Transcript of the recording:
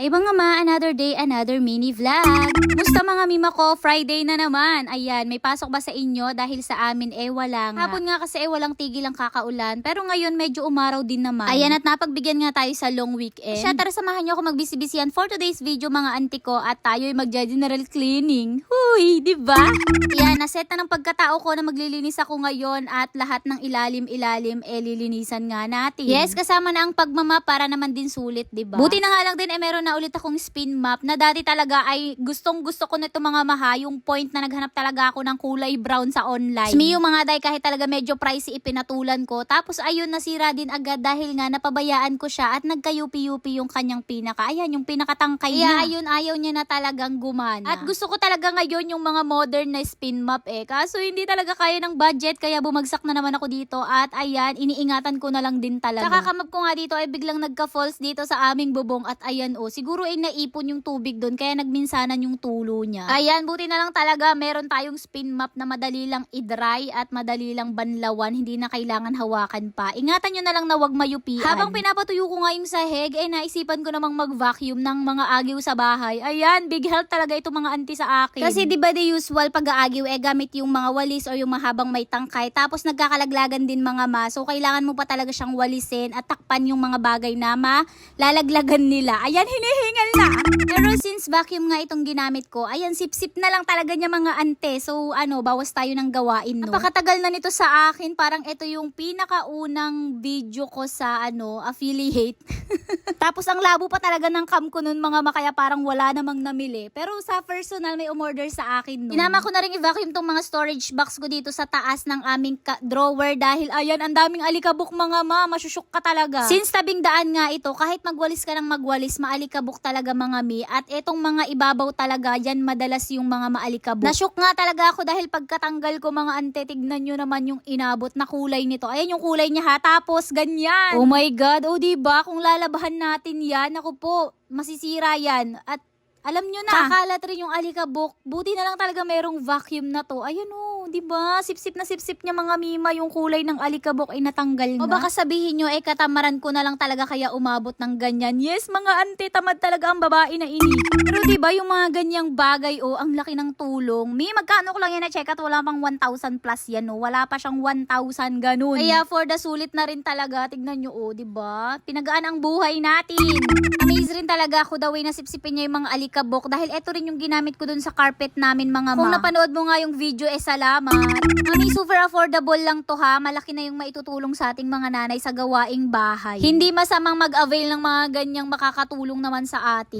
Ay mga ma, another day, another mini vlog. Musta mga mima ko? Friday na naman. Ayan, may pasok ba sa inyo? Dahil sa amin wala nga. Hapon nga kasi walang tigil ang kakaulan. Pero ngayon medyo umaraw din naman. Ayan, at napagbigyan nga tayo sa long weekend. Siya, tara samahan nyo ako magbisibisihan for today's video mga auntie ko. At tayo'y magja-general cleaning. Huy, di ba? Ayan, naset na ng pagkatao ko na maglilinis ako ngayon. At lahat ng ilalim-ilalim lilinisan nga natin. Yes, kasama na ang pagmama para naman din sulit, di ba? Buti na nga lang din meron na ulit akong spin map na dati talaga ay gustong gusto ko na itong mga maha, yung point na naghanap talaga ako ng kulay brown sa online. Smi yung mga day kahit talaga medyo pricey ipinatulan ko. Tapos ayun, nasira din agad dahil nga napabayaan ko siya at nagkayupi-yupi yung kanyang pinaka. Ayan, yung pinakatangkay niya. Ayun, ayaw niya na talagang gumana. At gusto ko talaga ngayon yung mga modern na spin map Kaso hindi talaga kaya ng budget kaya bumagsak na naman ako dito. At ayan, iniingatan ko na lang din talaga. Kakakamap ko nga dito ay biglang nagka-falls dito sa aming bubong at ayan siguro ay naipon yung tubig doon kaya nagminsanan yung tulo niya. Ayan, buti na lang talaga meron tayong spin map na madali lang i-dry at madali lang banlawan, hindi na kailangan hawakan pa. Ingatan nyo na lang na wag mayupian. Habang pinapatuyo ko nga yung sahig, naisipan ko namang mag-vacuum ng mga agiw sa bahay. Ayan, big help talaga itong mga auntie sa akin. Kasi diba the usual pag-aagiw gamit yung mga walis or yung mahabang may tangkay, tapos nagkakalaglagan din mga ma. So kailangan mo pa talaga siyang walisin at takpan yung mga bagay na malalaglagan nila. Ayan, hinihingal na. Pero since vacuum nga itong ginamit ko, ayan, sip-sip na lang talaga niya mga ante. So, bawas tayo ng gawain, no? Napakatagal na nito sa akin. Parang ito yung pinakaunang video ko sa, affiliate. Tapos, ang labo pa talaga ng cam ko nun, mga makaya parang wala namang namili. Pero sa personal, may umorder sa akin, no? Inama ko na rin i-vacuum tong mga storage box ko dito sa taas ng aming drawer dahil, ayan, ang daming alikabok, mga ma. Masyusyok ka talaga. Since tabing daan nga ito, kahit magwalis ka ng magwalis, maalikabok talaga mga mi. At etong mga ibabaw talaga, yan madalas yung mga maalikabok. Nasyok nga talaga ako dahil pagkatanggal ko mga ante, tignan nyo naman yung inabot na kulay nito. Ayan yung kulay niya ha, tapos ganyan. Oh my God, diba? Kung lalabahan natin yan, ako po, masisira yan. At alam nyo na, kakalat rin yung alikabok. Buti na lang talaga merong vacuum na to. Ayan diba? Sip-sip na sip-sip niya mga mima, yung kulay ng alikabok ay natanggal nga. O baka sabihin nyo, katamaran ko na lang talaga kaya umabot ng ganyan. Yes, mga ante, tamad talaga ang babae na ini. Pero diba yung mga ganyang bagay, ang laki ng tulong. Magkano ko lang yan na-check at wala pang 1,000 plus yan, Wala pa siyang 1,000 ganun. Kaya for the sulit na rin talaga, tignan nyo, diba? Pinagaan ang buhay natin. Amazed rin talaga ako the way na sipsipin niya yung mga alikabok dahil eto rin yung ginamit ko dun sa carpet namin, mga ma. Kung napanood mo nga yung video, salamat. Mami, super affordable lang to ha. Malaki na yung maitutulong sa ating mga nanay sa gawaing bahay. Hindi masamang mag-avail ng mga ganyang makakatulong naman sa atin.